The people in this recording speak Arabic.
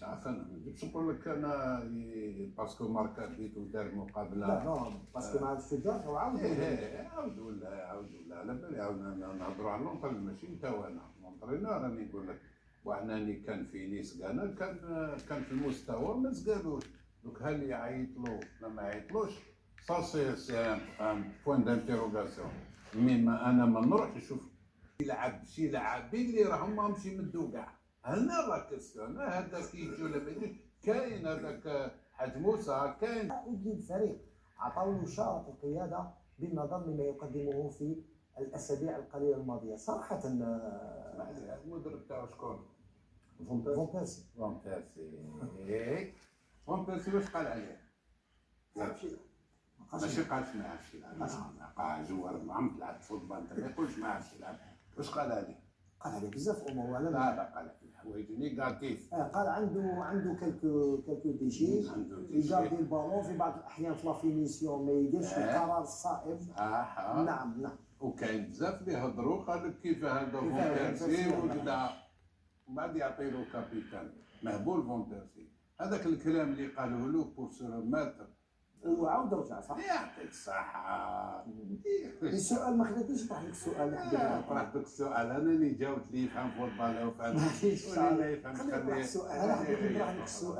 عفوا ما نجمش نقول لك انا باسكو ماركا بيت ودار مقابله. لا نو باسكو ما عادش تدار وعاود عاود ولا على بالي عاودنا نهضروا على لونطري ماشي انت وانا لونطرينا راني نقول لك. وعناني كان في نيس كانا كان في المستوى ما سقالوش. دوك هل يعيط له ولا ما يعيطلوش سا سي ان بوين دانتيروغاسيون. مي ما انا ما نروحش نشوف يلعب شي لاعبين اللي راهم ماهمش يمدوا كاع. هنا لا كيسيون هذاك يجي ولا ما يجيش. كاين هذاك حاج موسى كاين ودي الفريق عطاو له شارة القيادة بالنظر لما يقدمه في الأسابيع القليلة الماضية صراحة. المدرب تاعو شكون؟ فون بيرسي. فون بيرسي واش قال عليه؟ ماشي قالش ما عرفش يلعب. قاع جوار ما عم تلعب فوتبال انت ما يقولش ما عرفش يلعب. واش قال عليه؟ قال عليه بزاف امور. لا قال عليه حوايج نيجاتيف. قال عنده كالكو ديشي يجاردي البالون في بعض الاحيان في لافينيسيون ما يديرش القرار الصائب. نعم. وكاين بزاف اللي هضروا قال لك كيف هذا فون بيرسي وكذا وبعد يعطي له كابيتان مهبول فون بيرسي. هذاك الكلام اللي قالوه له بور سو ماتر وعاود رجع صح. يعطيك الصحة. السؤال ما خليتنيش نطرح لك السؤال. طرحت لك السؤال انا اللي جاوبت لي يفهم فوتبال وفهم. ما واللي ما يفهمش خليني نطرح السؤال.